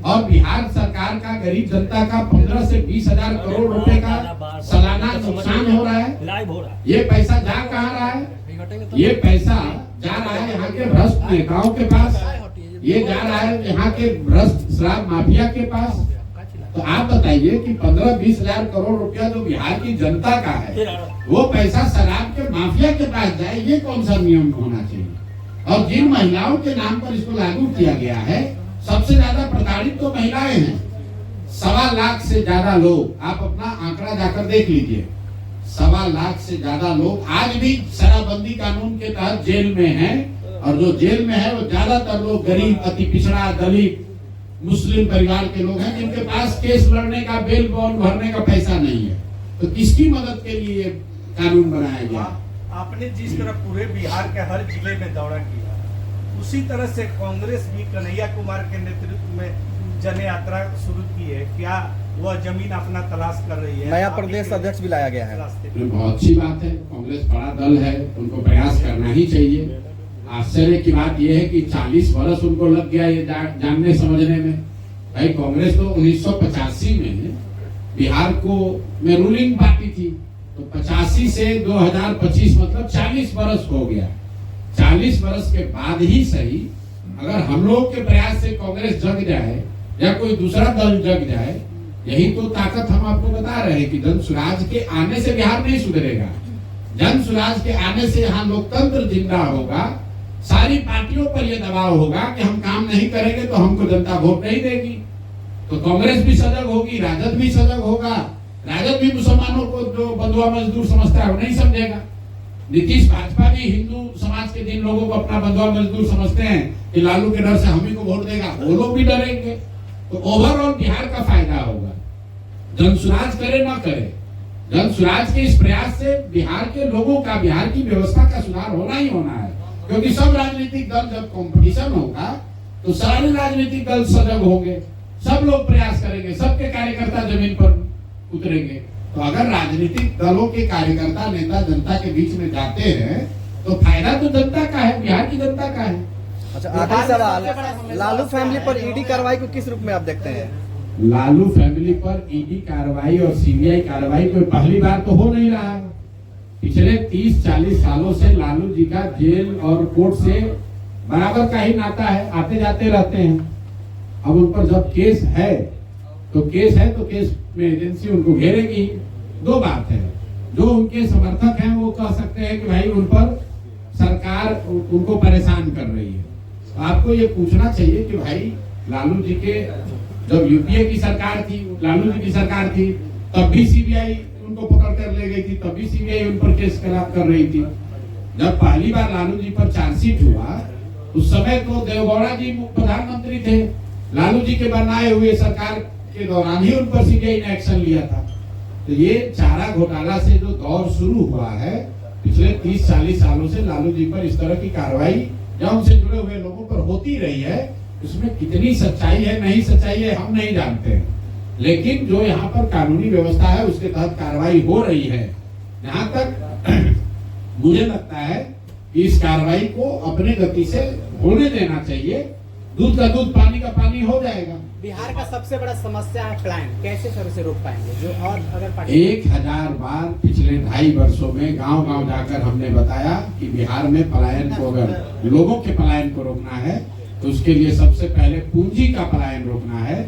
और बिहार सरकार का गरीब जनता का 15 से 20 हजार करोड़ रुपए का सालाना नुकसान हो रहा है। ये पैसा जा कहाँ रहा है? ये पैसा जा रहा है यहाँ के भ्रष्ट नेताओं के पास, ये जा रहा है यहाँ के भ्रष्ट शराब माफिया के पास। तो आप बताइए कि 15-20 हजार करोड़ रुपया जो बिहार की जनता का है वो पैसा शराब के माफिया के पास जाए, ये कौन सा नियम होना चाहिए? और जिन महिलाओं के नाम पर इसको लागू किया गया है, सबसे ज्यादा प्रताड़ित तो महिलाएं हैं। 1.25 लाख से ज्यादा लोग, आप अपना आंकड़ा जाकर देख लीजिए, 1.25 लाख से ज्यादा लोग आज भी शराबबंदी कानून के तहत जेल में हैं। और जो जेल में है वो ज्यादातर लोग गरीब, अति पिछड़ा, दलित, मुस्लिम परिवार के लोग हैं, जिनके पास केस लड़ने का, बेल बॉन्ड भरने का पैसा नहीं है। तो किसकी मदद के लिए कानून बनाया गया? आपने जिस तरह पूरे बिहार के हर जिले में दौरा किया, उसी तरह से कांग्रेस भी कन्हैया कुमार के नेतृत्व में जन यात्रा शुरू की है। क्या वह जमीन अपना तलाश कर रही है? नया प्रदेश अध्यक्ष भी लाया गया है। बहुत अच्छी बात है, कांग्रेस बड़ा दल है, उनको प्रयास करना ही चाहिए। आश्चर्य की बात यह है कि 40 वर्ष उनको लग गया ये जानने समझने में। भाई कांग्रेस तो 1985 में बिहार को में रूलिंग पार्टी थी, तो 85 से 2025 मतलब 40 वर्ष हो गया। 40 वर्ष के बाद ही सही, अगर हम लोग के प्रयास से कांग्रेस जग जाए या कोई दूसरा दल जग जाए, यही तो ताकत हम आपको बता रहे हैं कि जन सुराज के आने से बिहार नहीं सुधरेगा। जन सुराज के आने से यहाँ लोकतंत्र जिंदा होगा। सारी पार्टियों पर यह दबाव होगा कि हम काम नहीं करेंगे तो हमको जनता वोट नहीं देगी। तो कांग्रेस भी सजग होगी, राजद भी सजग होगा। राजद भी मुसलमानों को जो बंधुआ मजदूर समझता है वो नहीं समझेगा। नीतीश भाजपा भी हिंदू समाज के जिन लोगों को अपना बंधुआ मजदूर समझते हैं कि लालू के डर से हम ही को वोट देगा, वो लोग भी डरेंगे। तो ओवरऑल बिहार का फायदा होगा। जनसुराज करे ना करे, जनसुराज के इस प्रयास से बिहार के लोगों का, बिहार की व्यवस्था का सुधार होना ही होना है। क्योंकि सब राजनीतिक दल जब कंपटीशन होगा तो सारे राजनीतिक दल सजग होंगे, सब लोग प्रयास करेंगे, सबके कार्यकर्ता जमीन पर उतरेंगे। तो अगर राजनीतिक दलों के कार्यकर्ता, नेता जनता के बीच में जाते हैं तो फायदा तो जनता का है, बिहार की जनता का है। अच्छा, आखिरी सवाल, लालू फैमिली पर ईडी कार्रवाई को किस रूप में आप देखते हैं? लालू फैमिली पर ईडी कार्रवाई और सीबीआई कार्रवाई कोई पहली बार तो हो नहीं रहा है। पिछले 30-40 सालों से लालू जी का जेल और कोर्ट से बराबर का ही नाता है, आते जाते रहते हैं। अब उन पर जब केस है तो केस में एजेंसी उनको घेरेगी। दो बात है, जो उनके समर्थक हैं वो कह सकते हैं कि भाई उन पर सरकार उनको परेशान कर रही है। तो आपको ये पूछना चाहिए कि भाई लालू जी के जब यूपीए की सरकार थी, लालू जी की सरकार थी, तब भी सीबीआई उनको पकड़ कर ले गई थी, तब भी सीबीआई उन पर केस कर रही थी। जब पहली बार लालू जी पर चार्जशीट हुआ उस समय तो देवगौड़ा जी प्रधानमंत्री थे, लालू जी के बनाए हुए सरकार के दौरान ही उन पर सीबीआई ने एक्शन लिया था। तो ये चारा घोटाला से जो दौर शुरू हुआ है पिछले 30-40 सालों से लालू जी पर इस तरह की कार्रवाई या उनसे जुड़े हुए लोगों पर होती रही है। उसमें कितनी सच्चाई है, नहीं सच्चाई है, हम नहीं जानते हैं। लेकिन जो यहाँ पर कानूनी व्यवस्था है उसके तहत कार्रवाई हो रही है। यहाँ तक मुझे लगता है कि इस कार्रवाई को अपने गति से होने देना चाहिए। दूध का दूध, पानी का पानी हो जाएगा। बिहार का सबसे बड़ा समस्या है पलायन, कैसे सर उसे रोक पाएंगे? जो और अगर 1000 बार पिछले 2.5 वर्षों में गांव-गांव जाकर हमने बताया कि बिहार में पलायन को, अगर लोगों के पलायन को रोकना है तो उसके लिए सबसे पहले पूंजी का पलायन रोकना है।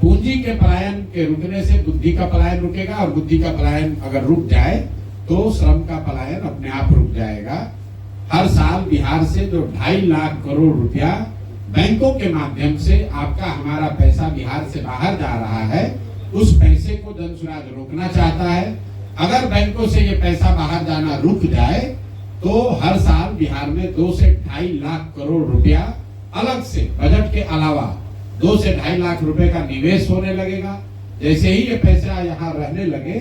पूंजी के पलायन के रुकने से बुद्धि का पलायन रुकेगा, और बुद्धि का पलायन अगर रुक जाए तो श्रम का पलायन अपने आप रुक जाएगा। हर साल बिहार से जो 2.5 लाख करोड़ रुपया बैंकों के माध्यम से आपका हमारा पैसा बिहार से बाहर जा रहा है, उस पैसे को जनसुराज रोकना चाहता है। अगर बैंकों से ये पैसा बाहर जाना रुक जाए तो हर साल बिहार में 2 से 2.5 लाख करोड़ रुपया अलग से बजट के अलावा 2 से 2.5 लाख रुपए का निवेश होने लगेगा। जैसे ही ये पैसा यहाँ रहने लगे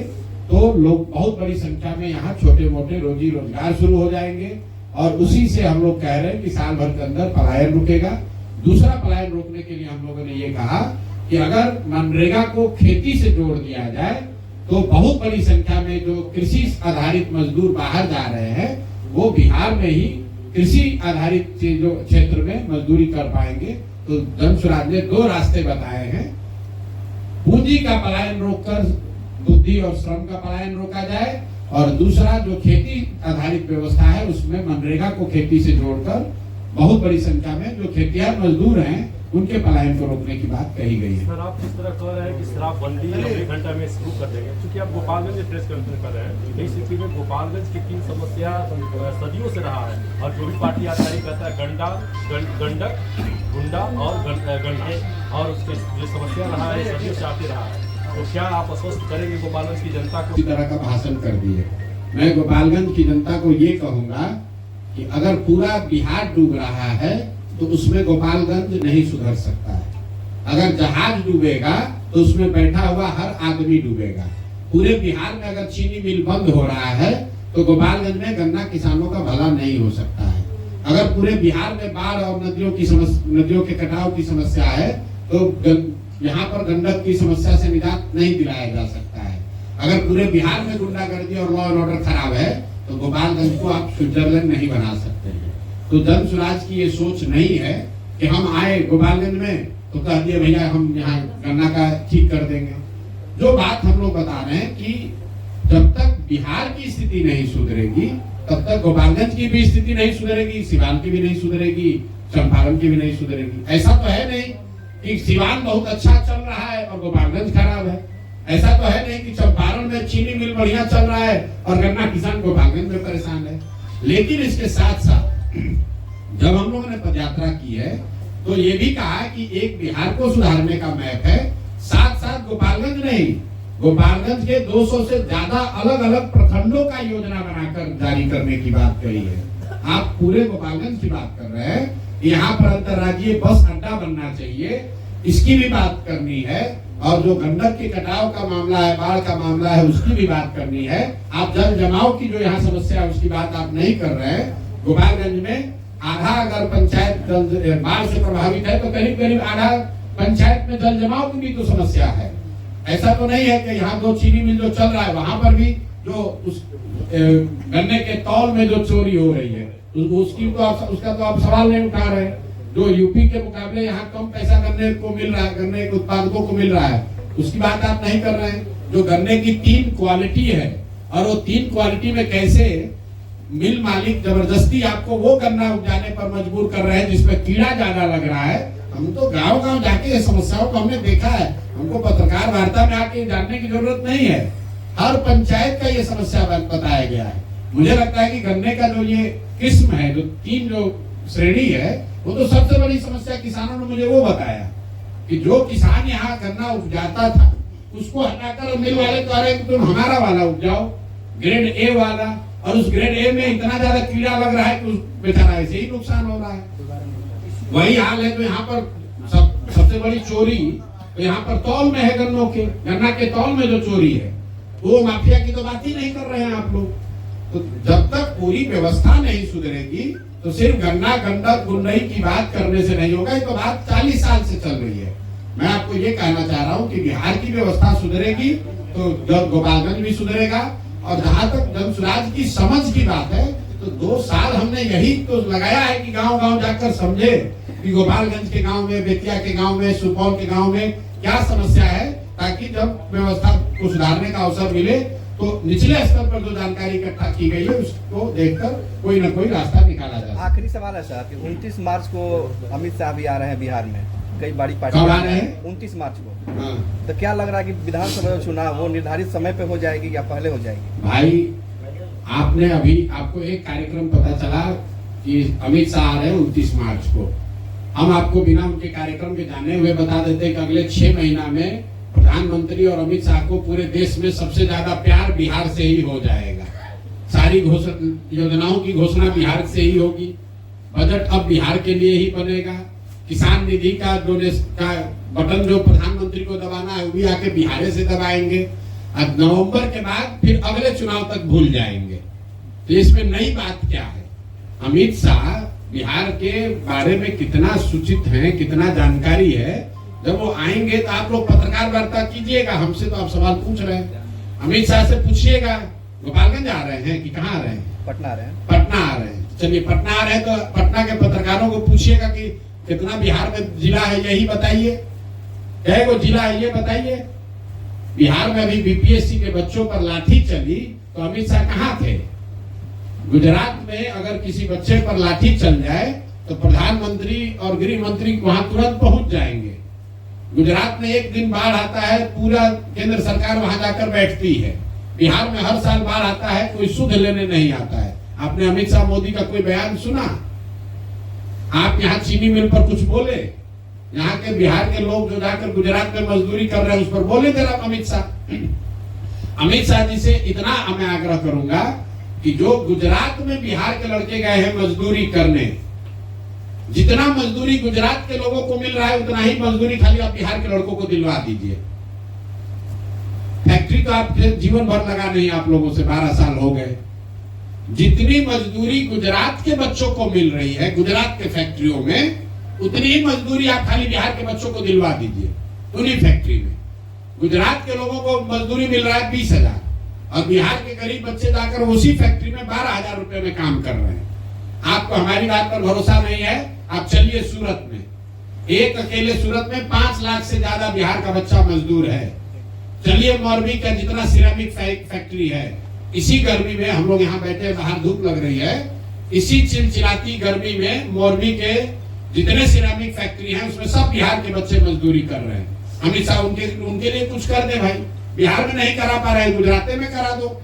तो लोग, बहुत बड़ी संख्या में यहाँ छोटे मोटे रोजी रोजगार शुरू हो जाएंगे, और उसी से हम लोग कह रहे हैं कि साल भर के अंदर पलायन रुकेगा। दूसरा पलायन रोकने के लिए हम लोगों ने ये कहा कि अगर मनरेगा को खेती से जोड़ दिया जाए तो बहुत बड़ी संख्या में जो कृषि आधारित मजदूर बाहर जा रहे हैं वो बिहार में ही कृषि आधारित जो क्षेत्र में मजदूरी कर पाएंगे। तो जन स्वराज ने 2 रास्ते बताए हैं। पूंजी का पलायन रोककर बुद्धि और श्रम का पलायन रोका जाए, और दूसरा जो खेती आधारित व्यवस्था है उसमें मनरेगा को खेती से जोड़कर बहुत बड़ी संख्या में जो खेतिहर मजदूर हैं उनके पलायन को रोकने की बात कही गई है। सर, आप जिस तरह कह रहे हैं कि शराबबंदी 1 घंटा में शुरू कर देंगे, क्योंकि आप गोपालगंज में प्रेस कॉन्फ्रेंस कर रहे हैं, इस स्थिति में गोपालगंज की 3 समस्या सदियों से रहा है, और जो भी पार्टी आता है कहता है गंडक, गुंडा और गंडा, और उसके जो समस्या रहा है सदियों से आते रहा है। तो क्या आप आश्वस्त करेंगे गोपालगंज की जनता को? इसी तरह का भाषण कर दिए। मैं गोपालगंज की जनता को ये कहूंगा कि अगर पूरा बिहार डूब रहा है तो उसमें गोपालगंज नहीं सुधर सकता है। अगर जहाज डूबेगा तो उसमें बैठा हुआ हर आदमी डूबेगा। पूरे बिहार में अगर चीनी मिल बंद हो रहा है तो गोपालगंज में गन्ना किसानों का भला नहीं हो सकता है। अगर पूरे बिहार में बाढ़ और नदियों के कटाव की समस्या है तो यहाँ पर गंडक की समस्या से निजात नहीं दिलाया जा सकता है। अगर पूरे बिहार में गुंडागर्दी और लॉ एंड ऑर्डर खराब है तो गोपालगंज को आप स्विट्जरलैंड नहीं बना सकते हैं। तो जन स्वराज की ये सोच नहीं है कि हम आए गोपालगंज में तो कह दिए भैया हम यहाँ गन्ना का ठीक कर देंगे। जो बात हम लोग बता रहे हैं कि जब तक बिहार की स्थिति नहीं सुधरेगी तब तक गोपालगंज की भी स्थिति नहीं सुधरेगी, सिवान की भी नहीं सुधरेगी, चंपारण की भी नहीं सुधरेगी। ऐसा तो है नहीं कि सिवान बहुत अच्छा चल रहा है और गोपालगंज खराब है। ऐसा तो है नहीं कि चंपारण में चीनी मिल बढ़िया चल रहा है और गन्ना किसान गोपालगंज में परेशान है। लेकिन इसके साथ साथ जब हम लोगों ने पदयात्रा की है तो ये भी कहा कि एक बिहार को सुधारने का मैप है, साथ साथ गोपालगंज नहीं, गोपालगंज के 200 से ज्यादा अलग अलग प्रखंडों का योजना बनाकर जारी करने की बात कही है। आप पूरे गोपालगंज की बात कर रहे हैं, यहाँ पर अंतर्राज्यीय बस अड्डा बनना चाहिए, इसकी भी बात करनी है, और जो गंडक के कटाव का मामला है, बाढ़ का मामला है, उसकी भी बात करनी है। आप जल जमाव की जो यहाँ समस्या है उसकी बात आप नहीं कर रहे हैं। गोपालगंज में आधा अगर पंचायत बाढ़ से प्रभावित है तो करीब करीब आधा पंचायत में जल जमाव की भी तो समस्या है। ऐसा तो नहीं है कि यहाँ 2 चीनी मिल जो चल रहा है वहां पर भी जो उस गन्ने के तौल में जो चोरी हो रही है उसका तो आप सवाल नहीं उठा रहे। जो यूपी के मुकाबले यहाँ कम पैसा गन्ने को मिल रहा है, गन्ने के उत्पादकों को मिल रहा है, उसकी बात आप नहीं कर रहे हैं। जो गन्ने की 3 क्वालिटी है और वो 3 क्वालिटी में कैसे मिल मालिक जबरदस्ती आपको वो गन्ना उपजाने पर मजबूर कर रहे हैं जिसमें कीड़ा ज्यादा लग रहा है। हम तो गांव गांव जाके समस्याओं को हमने देखा है, हमको पत्रकार वार्ता में आके जानने की जरूरत नहीं है। हर पंचायत का ये समस्या बताया गया है। मुझे लगता है कि गन्ने का जो ये किस्म है, जो 3 जो श्रेणी है, वो तो सबसे बड़ी समस्या किसानों ने मुझे वो बताया कि जो किसान यहाँ गन्ना उपजाता था उसको हटाकर मिल वाले कह रहे हैं कि तुम हमारा वाला उपजाओ, ग्रेड ए वाला, और उस ग्रेड ए में इतना ज्यादा कीड़ा लग रहा है कि उस बेचारा ऐसे ही नुकसान हो रहा है। वही हाल है तो यहाँ पर सबसे बड़ी चोरी तो यहाँ पर तौल में है, गन्ना के तौल में जो चोरी है वो माफिया की तो बात ही नहीं कर रहे हैं आप लोग। तो जब तक पूरी व्यवस्था नहीं सुधरेगी तो सिर्फ गन्ना गंडक गुंडई की बात करने से नहीं होगा। ये तो बात 40 साल से चल रही है। मैं आपको ये कहना चाह रहा हूँ कि बिहार की व्यवस्था सुधरेगी तो गोपालगंज भी सुधरेगा। और जहां तक जन स्वराज की समझ की बात है तो 2 साल हमने यही तो लगाया है कि गांव गांव जाकर समझे कि गोपालगंज के गांव में, बेतिया के गांव में, सुपौल के गांव में क्या समस्या है, ताकि जब व्यवस्था को सुधारने का अवसर मिले तो निचले स्तर पर जो जानकारी इकट्ठा की गई है उसको देखकर कोई न कोई रास्ता निकाला जाए। आखिरी सवाल है सर कि 29 मार्च को अमित शाह भी आ रहे हैं बिहार में, कई बड़ी पार्टी कब आ रहे हैं? 29 मार्च को। हाँ। तो क्या लग रहा है कि विधानसभा चुनाव वो निर्धारित समय पे हो जाएगी या पहले हो जाएगी? भाई आपने अभी आपको एक कार्यक्रम पता चला कि अमित शाह आ रहे हैं 29 मार्च को। हम आपको बिना उनके कार्यक्रम के जाने हुए बता देते हैं कि अगले 6 महीना में प्रधानमंत्री और अमित शाह को पूरे देश में सबसे ज्यादा प्यार बिहार से ही हो जाएगा। सारी योजनाओं की घोषणा बिहार से ही होगी। बजट अब बिहार के लिए ही बनेगा। किसान निधि का बटन जो प्रधानमंत्री को दबाना है वो भी आके बिहार से दबाएंगे। अब नवंबर के बाद फिर अगले चुनाव तक भूल जाएंगे। तो इसमें नई बात क्या है? अमित शाह बिहार के बारे में कितना सूचित है, कितना जानकारी है। जब वो आएंगे तो आप लोग पत्रकार वार्ता कीजिएगा, हमसे तो आप सवाल पूछ रहे हैं। अमित शाह से पूछिएगा गोपालगंज आ रहे हैं कि कहाँ आ रहे हैं? पटना आ रहे हैं। पटना आ रहे हैं। चलिए पटना आ रहे हैं तो पटना के पत्रकारों को पूछिएगा कि कितना बिहार में जिला है यही बताइए, कई गो जिला है ये बताइए। बिहार में अभी बीपीएससी के बच्चों पर लाठी चली तो अमित शाह कहाँ थे? गुजरात में अगर किसी बच्चे पर लाठी चल जाए तो प्रधानमंत्री और गृह मंत्री वहां तुरंत पहुंच जाएंगे। गुजरात में एक दिन बाढ़ आता है, पूरा केंद्र सरकार वहां जाकर बैठती है। बिहार में हर साल बाढ़ आता है, कोई सुध लेने नहीं आता है। आपने अमित शाह मोदी का कोई बयान सुना? आप यहाँ चीनी मिल पर कुछ बोले? यहाँ के बिहार के लोग जो जाकर गुजरात में मजदूरी कर रहे हैं उस पर बोले जरा अमित शाह। अमित शाह जी से इतना मैं आग्रह करूंगा कि जो गुजरात में बिहार के लड़के गए हैं मजदूरी करने, जितना मजदूरी गुजरात के लोगों को मिल रहा है उतना ही मजदूरी खाली आप बिहार के लड़कों को दिलवा दीजिए। फैक्ट्री तो आप जीवन भर लगा नहीं, आप लोगों से 12 साल हो गए। जितनी मजदूरी गुजरात के बच्चों को मिल रही है गुजरात के फैक्ट्रियों में, उतनी ही मजदूरी आप खाली बिहार के बच्चों को दिलवा दीजिए उन्हीं फैक्ट्री में। गुजरात के लोगों को मजदूरी मिल रहा है 20,000 और बिहार के गरीब बच्चे जाकर उसी फैक्ट्री में 12,000 रुपए में काम कर रहे हैं। आपको हमारी बात पर भरोसा नहीं है? आप चलिए सूरत में, एक अकेले सूरत में 5 लाख से ज्यादा बिहार का बच्चा मजदूर है। चलिए मौरबी का जितना सिरामिक फैक्ट्री है, इसी गर्मी में हम लोग यहाँ बैठे, बाहर धूप लग रही है, इसी चिलचिलाती गर्मी में मौरबी के जितने सिरामिक फैक्ट्री हैं उसमें सब बिहार के बच्चे मजदूरी कर रहे हैं। अमित शाह उनके लिए कुछ कर दे भाई। बिहार में नहीं करा पा रहे, गुजरात में करा दो।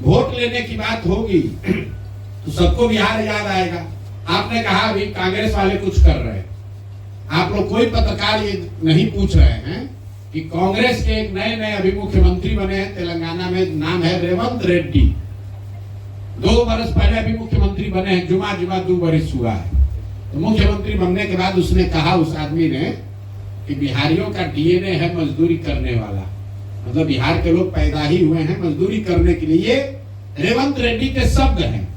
वोट लेने की बात होगी तो सबको बिहार याद आएगा। आपने कहा अभी कांग्रेस वाले कुछ कर रहे हैं, आप लोग कोई पत्रकार ये नहीं पूछ रहे हैं कि कांग्रेस के एक नए अभी मुख्यमंत्री बने हैं तेलंगाना में, नाम है रेवंत रेड्डी। 2 वर्ष पहले अभी मुख्यमंत्री बने हैं, जुमा 2 वर्ष हुआ है। तो मुख्यमंत्री बनने के बाद उसने कहा, उस आदमी ने, कि बिहारियों का डीएनए है मजदूरी करने वाला, मतलब बिहार के लोग पैदा ही हुए हैं मजदूरी करने के लिए। रेवंत रेड्डी के शब्द हैं।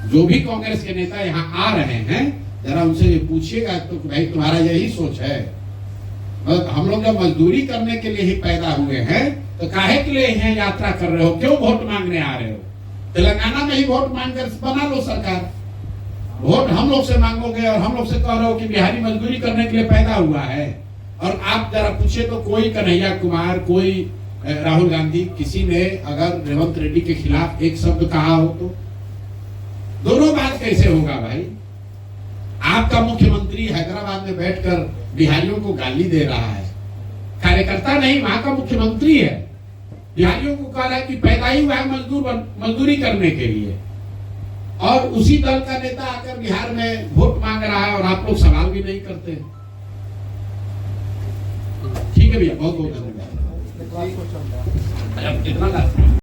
जो भी कांग्रेस के नेता यहाँ आ रहे हैं जरा उनसे ये पूछिएगा तो भाई तुम्हारा यही सोच है? मतलब हम लोग जब मजदूरी करने के लिए ही पैदा हुए हैं तो काहे के लिए यहाँ यात्रा कर रहे हो? क्यों वोट मांगने आ रहे हो? तेलंगाना में ही वोट मांग कर बना लो सरकार। वोट हम लोग से मांगोगे और हम लोग से कह रहे हो कि बिहारी मजदूरी करने के लिए पैदा हुआ है। और आप जरा पूछे तो कोई कन्हैया कुमार, कोई राहुल गांधी, किसी ने अगर रेवंत रेड्डी के खिलाफ एक शब्द कहा हो तो? दोनों बात कैसे होगा भाई? आपका मुख्यमंत्री हैदराबाद में बैठकर बिहारियों को गाली दे रहा है, कार्यकर्ता नहीं वहां का मुख्यमंत्री है, बिहारियों को कह रहा है कि पैदा ही हुआ है मजदूरी करने के लिए। और उसी दल का नेता आकर बिहार में वोट मांग रहा है और आप लोग सवाल भी नहीं करते। ठीक है भैया, बहुत बहुत धन्यवाद।